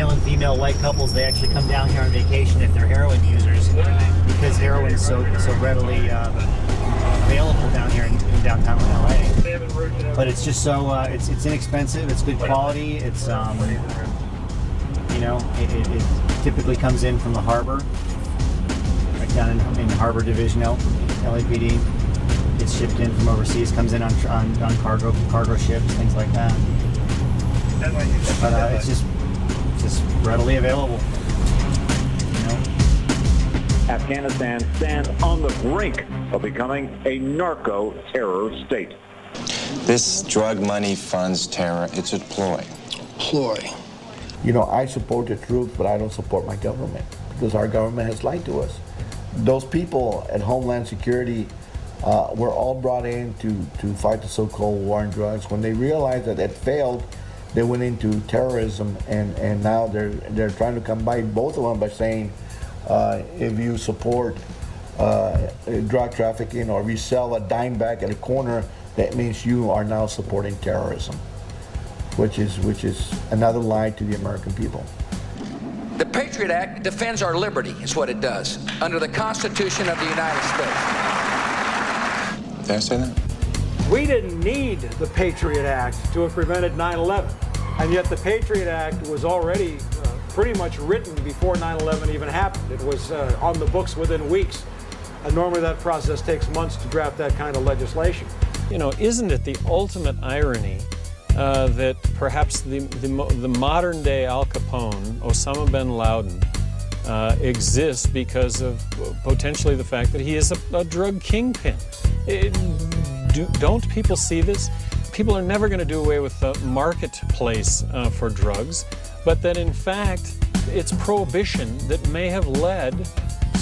male and female white couples, they actually come down here on vacation if they're heroin users, because heroin is so readily available down here in downtown LA. But it's just so it's inexpensive. It's good quality. It's it typically comes in from the harbor, right down in the Harbor Division, LAPD. It's shipped in from overseas. Comes in on cargo ships, things like that. But it's just readily available. Afghanistan stands on the brink of becoming a narco-terror state. This drug money funds terror. It's a ploy. Ploy. I support the troops, but I don't support my government because our government has lied to us. Those people at Homeland Security were all brought in to fight the so-called war on drugs. When they realized that it failed, they went into terrorism, and now they're trying to combine both of them by saying, if you support drug trafficking or you sell a dime bag at a corner, that means you are now supporting terrorism, which is another lie to the American people. The Patriot Act defends our liberty, is what it does, under the Constitution of the United States. Did I say that? We didn't need the Patriot Act to have prevented 9/11, and yet the Patriot Act was already pretty much written before 9/11 even happened. It was on the books within weeks, and normally that process takes months to draft that kind of legislation. Isn't it the ultimate irony that perhaps the modern-day Al Capone, Osama bin Laden, exists because of potentially the fact that he is a drug kingpin? Don't people see this? People are never going to do away with the marketplace for drugs, but that in fact it's prohibition that may have led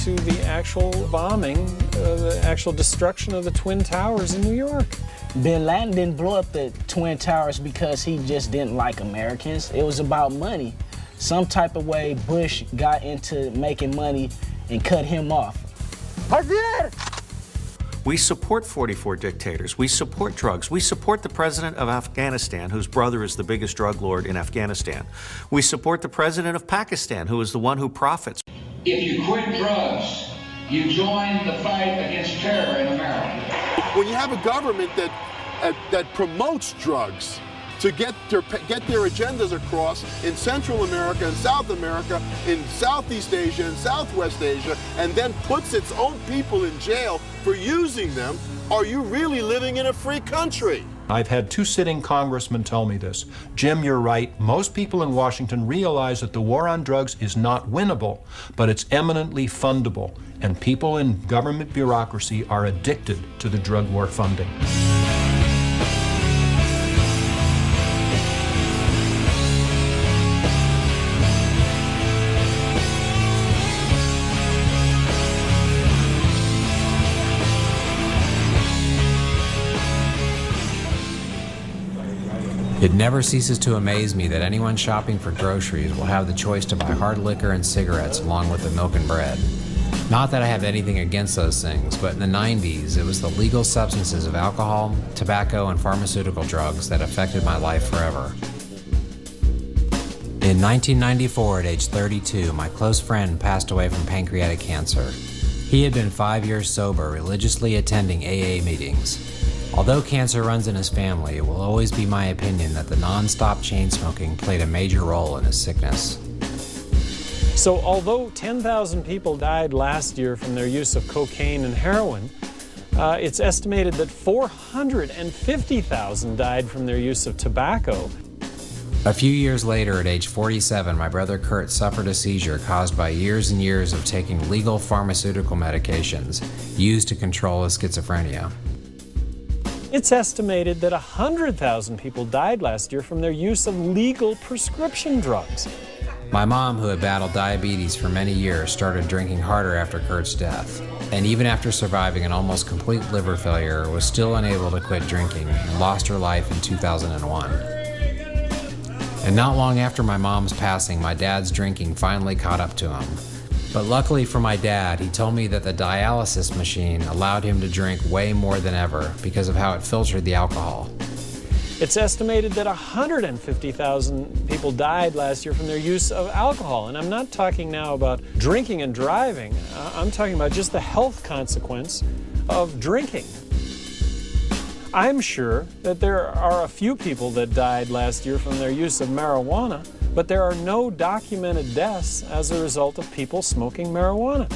to the actual bombing, the actual destruction of the Twin Towers in New York. Bin Laden didn't blow up the Twin Towers because he just didn't like Americans. It was about money. Some type of way Bush got into making money and cut him off. We support 44 dictators. We support drugs. We support the president of Afghanistan, whose brother is the biggest drug lord in Afghanistan. We support the president of Pakistan, who is the one who profits. If you quit drugs, you join the fight against terror in America. When you have a government that promotes drugs to get their agendas across in Central America and South America, in Southeast Asia and Southwest Asia, and then puts its own people in jail for using them, are you really living in a free country? I've had 2 sitting congressmen tell me this. Jim, you're right. Most people in Washington realize that the war on drugs is not winnable, but it's eminently fundable. And people in government bureaucracy are addicted to the drug war funding. It never ceases to amaze me that anyone shopping for groceries will have the choice to buy hard liquor and cigarettes along with the milk and bread. Not that I have anything against those things, but in the 90s, it was the legal substances of alcohol, tobacco, and pharmaceutical drugs that affected my life forever. In 1994, at age 32, my close friend passed away from pancreatic cancer. He had been 5 years sober, religiously attending AA meetings. Although cancer runs in his family, it will always be my opinion that the non-stop chain smoking played a major role in his sickness. So although 10,000 people died last year from their use of cocaine and heroin, it's estimated that 450,000 died from their use of tobacco. A few years later, at age 47, my brother Kurt suffered a seizure caused by years and years of taking legal pharmaceutical medications used to control his schizophrenia. It's estimated that 100,000 people died last year from their use of legal prescription drugs. My mom, who had battled diabetes for many years, started drinking harder after Kurt's death. And even after surviving an almost complete liver failure, was still unable to quit drinking and lost her life in 2001. And not long after my mom's passing, my dad's drinking finally caught up to him. But luckily for my dad, he told me that the dialysis machine allowed him to drink way more than ever because of how it filtered the alcohol. It's estimated that 150,000 people died last year from their use of alcohol. And I'm not talking now about drinking and driving. I'm talking about just the health consequence of drinking. I'm sure that there are a few people that died last year from their use of marijuana, but there are no documented deaths as a result of people smoking marijuana.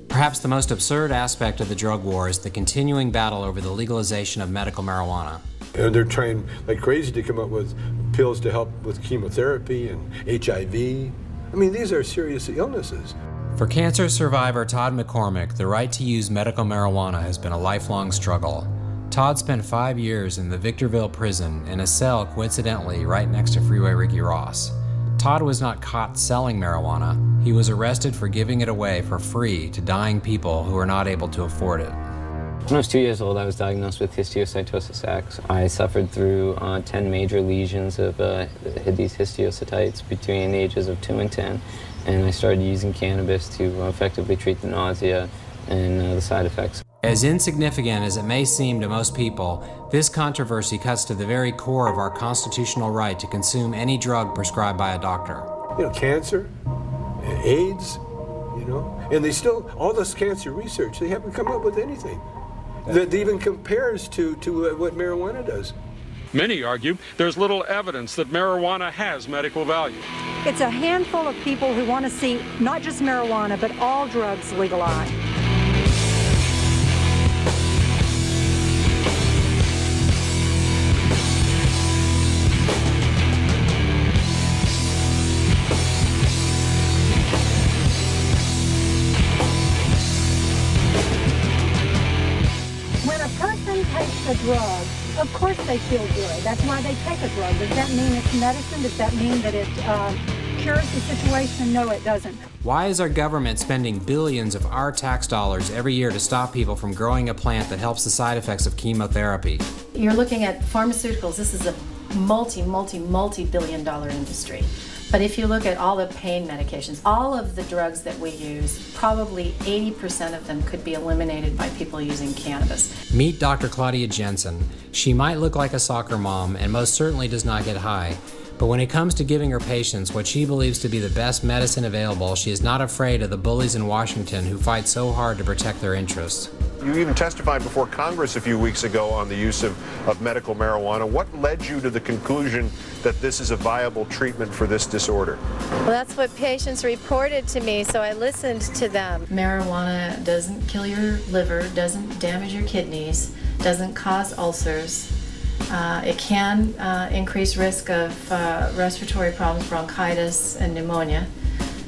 Perhaps the most absurd aspect of the drug war is the continuing battle over the legalization of medical marijuana. And they're trying like crazy to come up with pills to help with chemotherapy and HIV. I mean, these are serious illnesses. For cancer survivor Todd McCormick, the right to use medical marijuana has been a lifelong struggle. Todd spent 5 years in the Victorville prison in a cell coincidentally right next to Freeway Ricky Ross. Todd was not caught selling marijuana. He was arrested for giving it away for free to dying people who were not able to afford it. When I was 2 years old, I was diagnosed with histiocytosis X. I suffered through 10 major lesions of these histiocytites between the ages of 2 and 10, and I started using cannabis to effectively treat the nausea and the side effects. As insignificant as it may seem to most people, this controversy cuts to the very core of our constitutional right to consume any drug prescribed by a doctor. You know, cancer, AIDS, you know, and they still, all this cancer research, they haven't come up with anything that even compares to what marijuana does. Many argue there's little evidence that marijuana has medical value. It's a handful of people who want to see not just marijuana, but all drugs legalized. A drug, of course they feel good. That's why they take a drug. Does that mean it's medicine? Does that mean that it cures the situation? No, it doesn't. Why is our government spending billions of our tax dollars every year to stop people from growing a plant that helps the side effects of chemotherapy? You're looking at pharmaceuticals. This is a multi-billion dollar industry. But if you look at all the pain medications, all of the drugs that we use, probably 80% of them could be eliminated by people using cannabis. Meet Dr. Claudia Jensen. She might look like a soccer mom and most certainly does not get high. But when it comes to giving her patients what she believes to be the best medicine available, she is not afraid of the bullies in Washington who fight so hard to protect their interests. You even testified before Congress a few weeks ago on the use of medical marijuana. What led you to the conclusion that this is a viable treatment for this disorder? Well, that's what patients reported to me, so I listened to them. Marijuana doesn't kill your liver, doesn't damage your kidneys, doesn't cause ulcers. It can increase risk of respiratory problems, bronchitis, and pneumonia.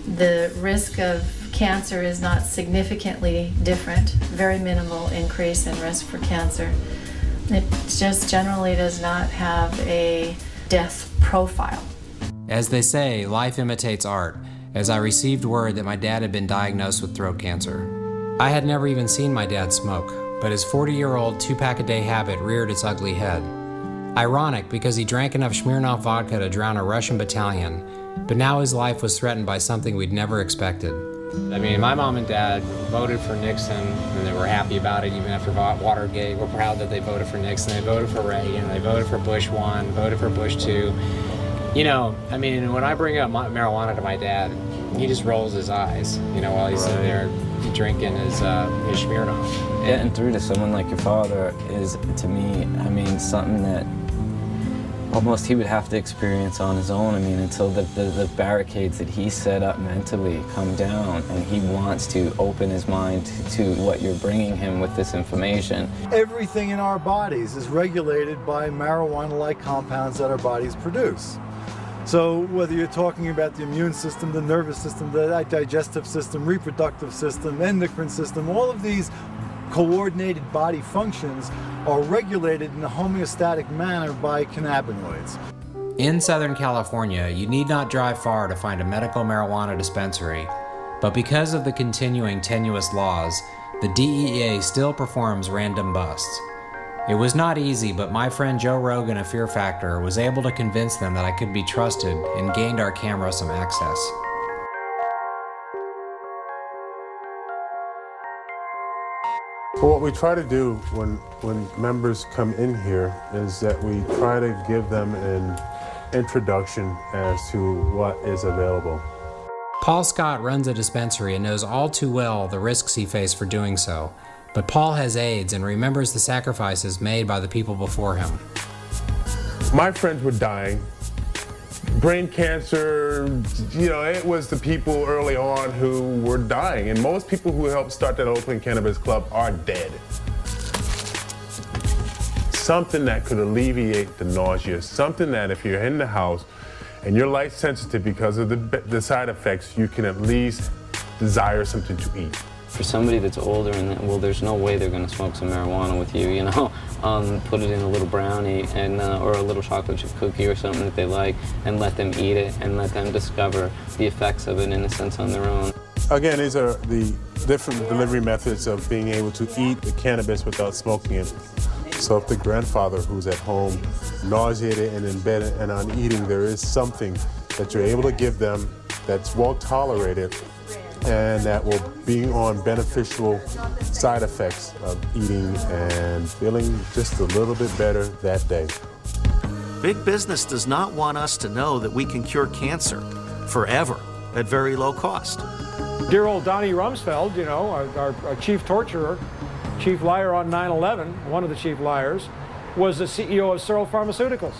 The risk of cancer is not significantly different, very minimal increase in risk for cancer. It just generally does not have a death profile. As they say, life imitates art, as I received word that my dad had been diagnosed with throat cancer. I had never even seen my dad smoke, but his 40-year-old 2-pack-a-day habit reared its ugly head. Ironic, because he drank enough Smirnoff vodka to drown a Russian battalion, but now his life was threatened by something we'd never expected. I mean, my mom and dad voted for Nixon, and they were happy about it even after Watergate. We're proud that they voted for Nixon. They voted for Reagan. They voted for Bush 1, voted for Bush 2. You know, I mean, when I bring up marijuana to my dad, he just rolls his eyes, you know, while he's sitting there drinking his Smirnoff. Getting through to someone like your father is, to me, I mean, something that almost he would have to experience on his own. I mean, until the barricades that he set up mentally come down, and he wants to open his mind to what you're bringing him with this information. Everything in our bodies is regulated by marijuana-like compounds that our bodies produce. So whether you're talking about the immune system, the nervous system, the digestive system, reproductive system, endocrine system, all of these coordinated body functions are regulated in a homeostatic manner by cannabinoids. In Southern California, you need not drive far to find a medical marijuana dispensary, but because of the continuing tenuous laws, the DEA still performs random busts. It was not easy, but my friend Joe Rogan of Fear Factor was able to convince them that I could be trusted and gained our camera some access. Well, what we try to do when members come in here is that we try to give them an introduction as to what is available. Paul Scott runs a dispensary and knows all too well the risks he faced for doing so. But Paul has AIDS and remembers the sacrifices made by the people before him. My friends were dying. Brain cancer, you know, it was the people early on who were dying. And most people who helped start that Oakland Cannabis Club are dead. Something that could alleviate the nausea, something that if you're in the house and you're light sensitive because of the side effects, you can at least desire something to eat. For somebody that's older and well, there's no way they're going to smoke some marijuana with you, you know. Put it in a little brownie and or a little chocolate chip cookie or something that they like, and let them eat it and let them discover the effects of it in a sense on their own. Again, these are the different delivery methods of being able to eat the cannabis without smoking it. So if the grandfather who's at home, nauseated and in bed and on eating, there is something that you're able to give them that's well tolerated and that will be on beneficial side effects of eating and feeling just a little bit better that day. Big business does not want us to know that we can cure cancer forever at very low cost. Dear old Donnie Rumsfeld, you know, our chief torturer, chief liar on 9/11, one of the chief liars, was the CEO of Searle Pharmaceuticals.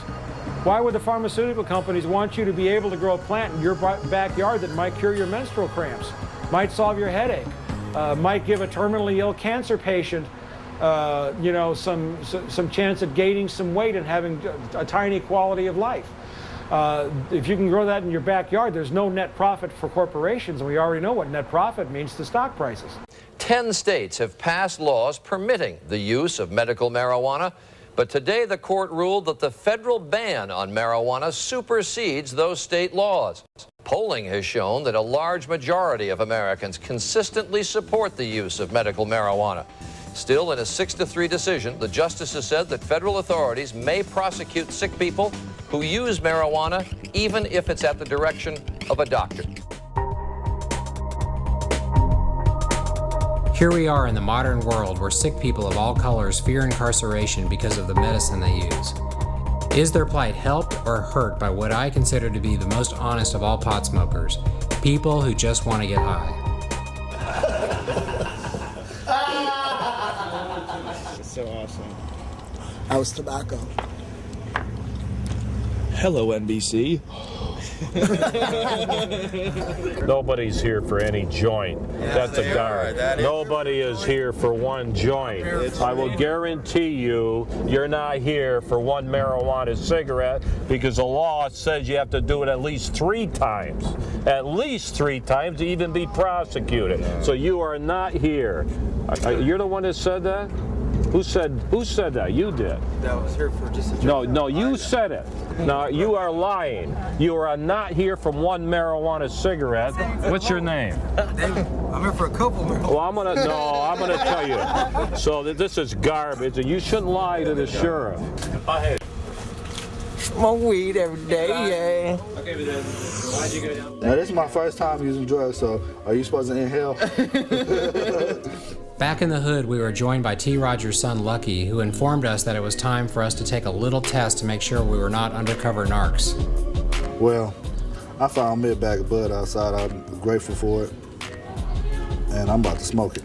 Why would the pharmaceutical companies want you to be able to grow a plant in your backyard that might cure your menstrual cramps, might solve your headache, might give a terminally ill cancer patient, you know, some chance at gaining some weight and having a tiny quality of life? If you can grow that in your backyard, there's no net profit for corporations, and we already know what net profit means to stock prices. 10 states have passed laws permitting the use of medical marijuana, but today the court ruled that the federal ban on marijuana supersedes those state laws. Polling has shown that a large majority of Americans consistently support the use of medical marijuana. Still, in a 6-3 decision, the justices said that federal authorities may prosecute sick people who use marijuana, even if it's at the direction of a doctor. Here we are in the modern world where sick people of all colors fear incarceration because of the medicine they use. Is their plight helped or hurt by what I consider to be the most honest of all pot smokers? People who just want to get high. So awesome. I was tobacco. Hello, NBC. Nobody's here for any joint. That's a guard. Nobody is here for one joint. I will guarantee you, you're not here for one marijuana cigarette because the law says you have to do it at least 3 times. At least 3 times to even be prosecuted. So you are not here. You're the one that said that? Who said that? You did. That was here for just a joint. No, you said it. Now, you are lying. You are not here from one marijuana cigarette. What's your name? David. I'm here for a couple marijuana. Well, I'm gonna tell you. So that this is garbage, and you shouldn't lie to the sheriff. Smoke weed every day, yeah. Okay, but then why'd you go down? Now, this is my first time using drugs, so are you supposed to inhale? Back in the hood, we were joined by T. Roger's son, Lucky, who informed us that it was time for us to take a little test to make sure we were not undercover narcs. Well, I found me a bag of bud outside. I'm grateful for it, and I'm about to smoke it.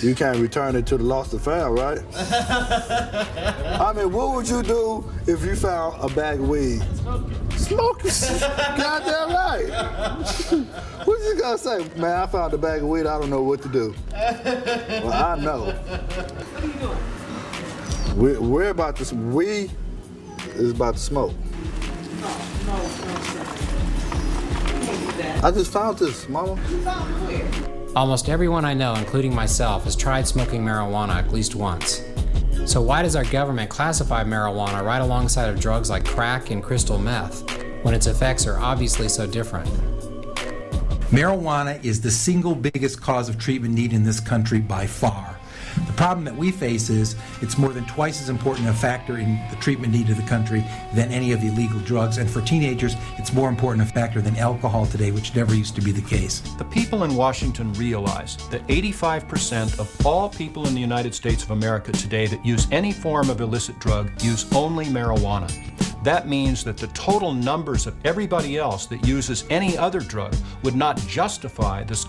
You can't return it to the lost and found, right? I mean, what would you do if you found a bag of weed? Smoke it. Goddamn right. What you gonna say? Man, I found a bag of weed. I don't know what to do. Well, I know. What are you doing? We're about to. We is about to smoke. No. I just found this, Mama. You found it where? Almost everyone I know, including myself, has tried smoking marijuana at least once. So why does our government classify marijuana right alongside of drugs like crack and crystal meth, when its effects are obviously so different? Marijuana is the single biggest cause of treatment need in this country by far. The problem that we face is it's more than twice as important a factor in the treatment need of the country than any of the illegal drugs. And for teenagers, it's more important a factor than alcohol today, which never used to be the case. The people in Washington realize that 85% of all people in the United States of America today that use any form of illicit drug use only marijuana. That means that the total numbers of everybody else that uses any other drug would not justify this